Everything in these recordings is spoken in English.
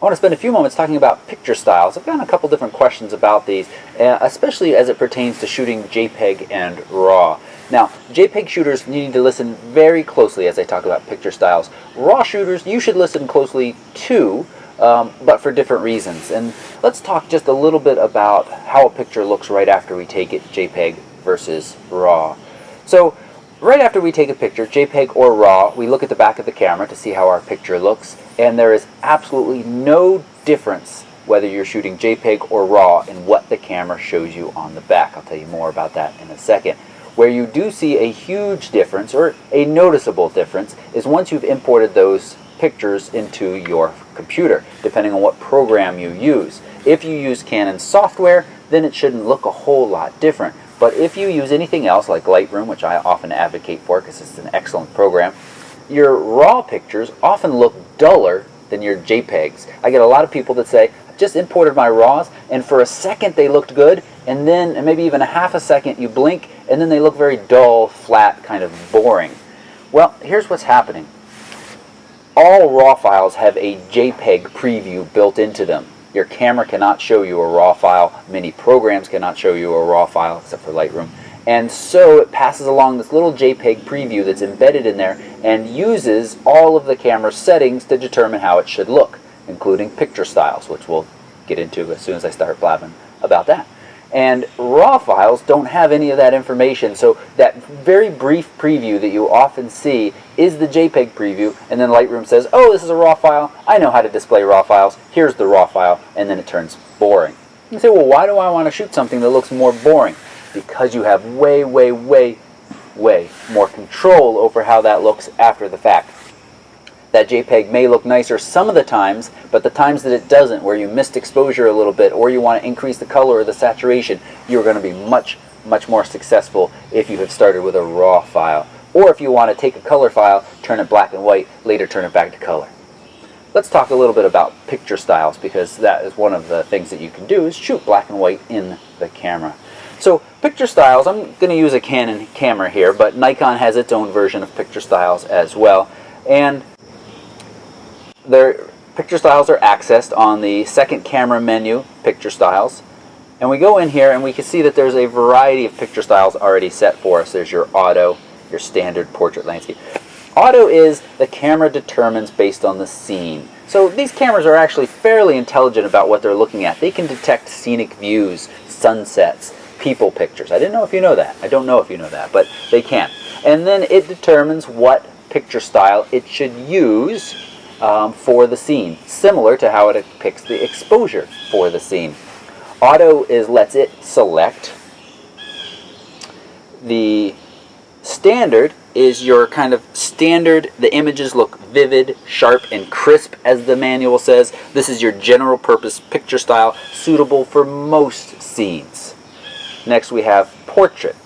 I want to spend a few moments talking about picture styles. I've gotten a couple different questions about these, especially as it pertains to shooting JPEG and RAW. Now, JPEG shooters, you need to listen very closely as I talk about picture styles. RAW shooters, you should listen closely too, but for different reasons. And let's talk just a little bit about how a picture looks right after we take it JPEG versus RAW. So, right after we take a picture, JPEG or RAW, we look at the back of the camera to see how our picture looks, and there is absolutely no difference whether you're shooting JPEG or RAW in what the camera shows you on the back. I'll tell you more about that in a second. Where you do see a huge difference, or a noticeable difference, is once you've imported those pictures into your computer, depending on what program you use. If you use Canon software, then it shouldn't look a whole lot different. But if you use anything else like Lightroom, which I often advocate for because it's an excellent program, your RAW pictures often look duller than your JPEGs. I get a lot of people that say, I just imported my RAWs, and for a second they looked good, and then maybe even a half a second you blink, and then they look very dull, flat, kind of boring. Well, here's what's happening. All RAW files have a Jpeg preview built into them. Your camera cannot show you a RAW file. Many programs cannot show you a RAW file, except for Lightroom. And so it passes along this little JPEG preview that's embedded in there and uses all of the camera's settings to determine how it should look, including picture styles, which we'll get into as soon as I start blabbing about that. And RAW files don't have any of that information, so that very brief preview that you often see is the JPEG preview, and then Lightroom says, oh, this is a RAW file, I know how to display RAW files, here's the RAW file, and then it turns boring. You say, well, why do I want to shoot something that looks more boring? Because you have way more control over how that looks after the fact. That JPEG may look nicer some of the times, but the times that it doesn't, where you missed exposure a little bit, or you want to increase the color or the saturation, you're going to be much more successful if you have started with a RAW file. Or if you want to take a color file, turn it black and white, later turn it back to color. Let's talk a little bit about picture styles, because that is one of the things that you can do, is shoot black and white in the camera. So picture styles, I'm going to use a Canon camera here, but Nikon has its own version of picture styles as well. And their picture styles are accessed on the second camera menu, picture styles. And we go in here and we can see that there's a variety of picture styles already set for us. There's your auto, your standard, portrait, landscape. Auto is the camera determines based on the scene. So these cameras are actually fairly intelligent about what they're looking at. They can detect scenic views, sunsets, people pictures. I didn't know if you know that. I don't know if you know that, but they can. And then it determines what picture style it should use for the scene, similar to how it picks the exposure for the scene. Auto lets it select. The standard is your kind of standard, the images look vivid, sharp, and crisp, as the manual says. This is your general purpose picture style, suitable for most scenes. Next we have portrait.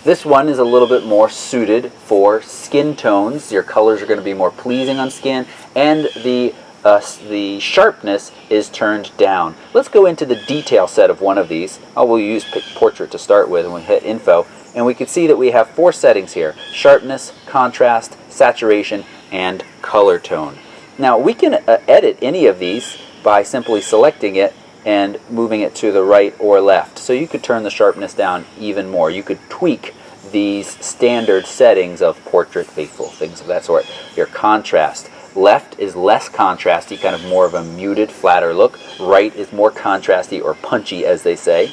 This one is a little bit more suited for skin tones. Your colors are going to be more pleasing on skin, and the sharpness is turned down. Let's go into the detail set of one of these. We'll use portrait to start with, and we hit info, and we can see that we have 4 settings here: sharpness, contrast, saturation, and color tone. Now we can edit any of these by simply selecting it and moving it to the right or left. So you could turn the sharpness down even more. You could tweak these standard settings of portrait, faithful, things of that sort. Your contrast. Left is less contrasty, kind of more of a muted, flatter look. Right is more contrasty, or punchy, as they say.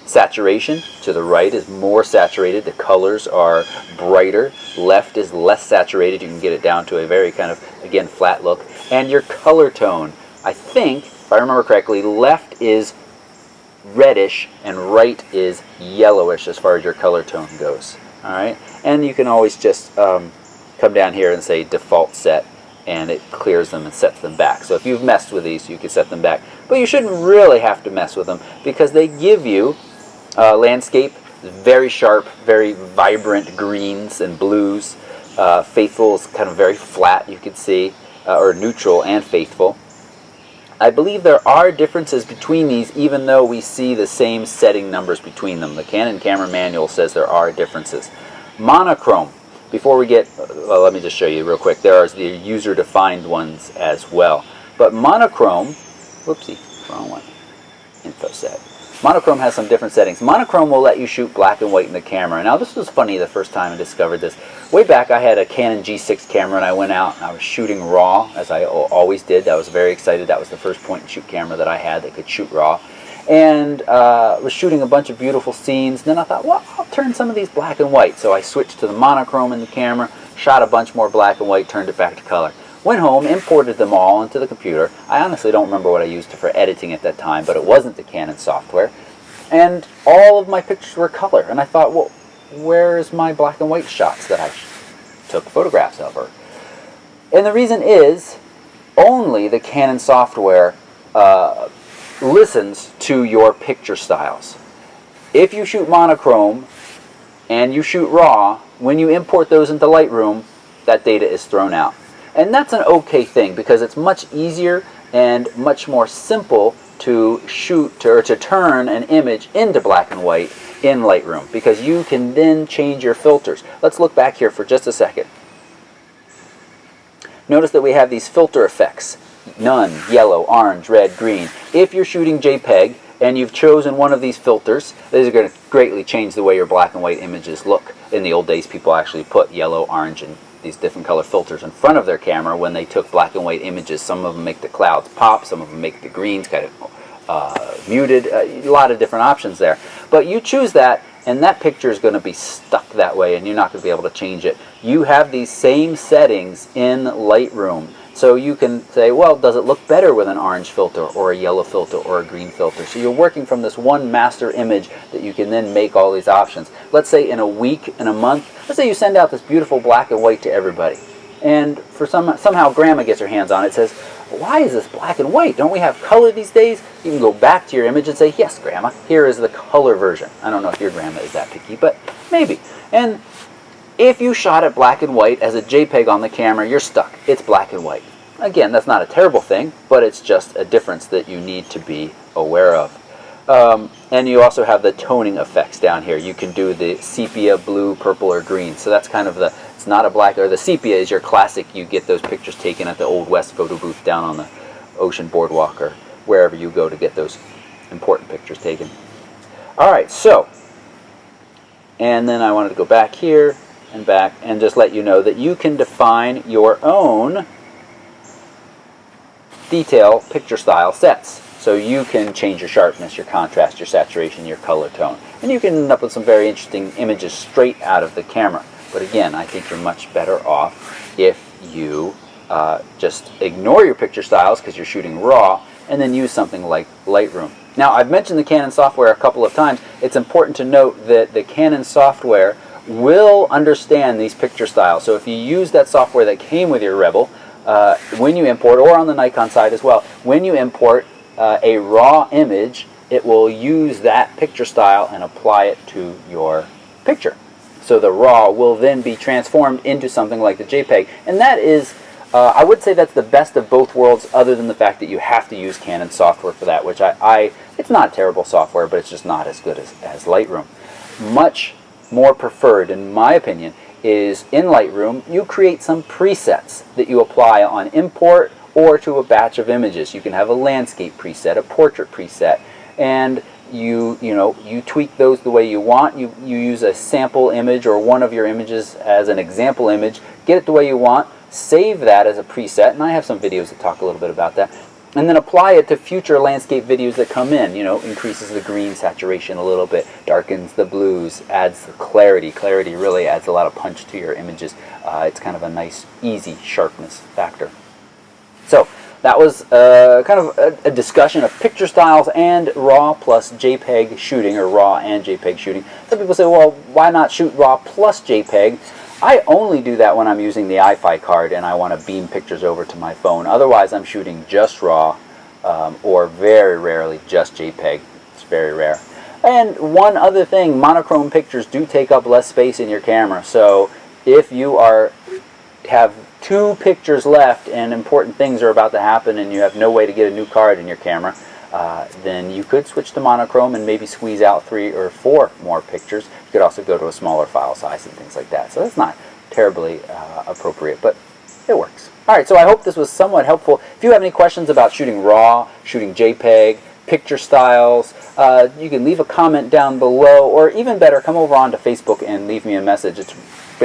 Saturation, to the right, is more saturated. The colors are brighter. Left is less saturated. You can get it down to a very kind of, again, flat look. And your color tone, I think, if I remember correctly, left is reddish and right is yellowish as far as your color tone goes. Alright? And you can always just come down here and say default set, and it clears them and sets them back. So if you've messed with these, you can set them back. But you shouldn't really have to mess with them, because they give you landscape, very sharp, very vibrant greens and blues. Faithful is kind of very flat, you could see, or neutral and faithful. I believe there are differences between these, even though we see the same setting numbers between them. The Canon Camera manual says there are differences. Monochrome. Before we get, well, let me just show you real quick. There are the user-defined ones as well. But Monochrome, whoopsie, wrong one, info set. Monochrome has some different settings. Monochrome will let you shoot black and white in the camera. Now this was funny the first time I discovered this. Way back I had a Canon G6 camera and I went out and I was shooting RAW, as I always did. I was very excited. That was the first point and shoot camera that I had that could shoot RAW. And was shooting a bunch of beautiful scenes. Then I thought, well, I'll turn some of these black and white. So I switched to the monochrome in the camera, shot a bunch more black and white, turned it back to color. Went home, imported them all into the computer. I honestly don't remember what I used for editing at that time, but it wasn't the Canon software. And all of my pictures were color. And I thought, well, where's my black and white shots that I took photographs of her? And the reason is, only the Canon software listens to your picture styles. If you shoot monochrome and you shoot RAW, when you import those into Lightroom, that data is thrown out. And that's an okay thing because it's much easier and much more simple to shoot or to turn an image into black and white in Lightroom because you can then change your filters. Let's look back here for just a second. Notice that we have these filter effects. None, yellow, orange, red, green. If you're shooting JPEG and you've chosen one of these filters, these are going to greatly change the way your black and white images look. In the old days, people actually put yellow, orange, and these different color filters in front of their camera when they took black and white images. Some of them make the clouds pop, some of them make the greens kind of muted, a lot of different options there. But you choose that, and that picture is going to be stuck that way, and you're not going to be able to change it. You have these same settings in Lightroom. So you can say, well, does it look better with an orange filter or a yellow filter or a green filter? So you're working from this one master image that you can then make all these options. Let's say in a week, in a month, let's say you send out this beautiful black and white to everybody. And for somehow Grandma gets her hands on it, says, why is this black and white? Don't we have color these days? You can go back to your image and say, yes, Grandma, here is the color version. I don't know if your grandma is that picky, but maybe. And if you shot it black and white as a JPEG on the camera, you're stuck. It's black and white. Again, that's not a terrible thing, but it's just a difference that you need to be aware of. And you also have the toning effects down here. You can do the sepia, blue, purple, or green. So that's kind of the, it's not a black, or the sepia is your classic. You get those pictures taken at the Old West photo booth down on the Ocean Boardwalk or wherever you go to get those important pictures taken. All right, so, and then I wanted to go back here and back and just let you know that you can define your own detail picture style sets. So you can change your sharpness, your contrast, your saturation, your color tone. And you can end up with some very interesting images straight out of the camera. But again, I think you're much better off if you just ignore your picture styles because you're shooting RAW and then use something like Lightroom. Now, I've mentioned the Canon software a couple of times. It's important to note that the Canon software will understand these picture styles. So if you use that software that came with your Rebel, when you import, or on the Nikon side as well, when you import a RAW image, it will use that picture style and apply it to your picture. So the RAW will then be transformed into something like the JPEG. And that is, I would say that's the best of both worlds, other than the fact that you have to use Canon software for that, which it's not terrible software, but it's just not as good as Lightroom. Much more preferred, in my opinion, is in Lightroom, you create some presets that you apply on import or to a batch of images. You can have a landscape preset, a portrait preset, and you tweak those the way you want. You use a sample image or one of your images as an example image, get it the way you want, save that as a preset, and I have some videos that talk a little bit about that, and then apply it to future landscape videos that come in. Increases the green saturation a little bit, darkens the blues, adds the clarity. Clarity really adds a lot of punch to your images. It's kind of a nice, easy sharpness factor. So that was kind of a discussion of picture styles and RAW plus JPEG shooting, or RAW and JPEG shooting. Some people say, well, why not shoot RAW plus JPEG? I only do that when I'm using the iFi card and I want to beam pictures over to my phone. Otherwise, I'm shooting just RAW or very rarely just JPEG. It's very rare. And one other thing, monochrome pictures do take up less space in your camera. So if you have 2 pictures left and important things are about to happen and you have no way to get a new card in your camera, then you could switch to monochrome and maybe squeeze out 3 or 4 more pictures. You could also go to a smaller file size and things like that. So that's not terribly appropriate, but it works. Alright, so I hope this was somewhat helpful. If you have any questions about shooting RAW, shooting JPEG, picture styles, you can leave a comment down below, or even better, come over onto Facebook and leave me a message. I've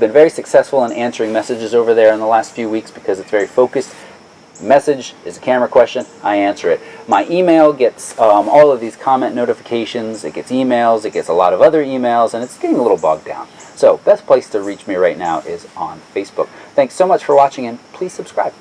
been very successful in answering messages over there in the last few weeks because it's very focused. Message is a camera question, I answer it. My email gets all of these comment notifications, it gets emails, it gets a lot of other emails, and it's getting a little bogged down. So, best place to reach me right now is on Facebook. Thanks so much for watching, and please subscribe.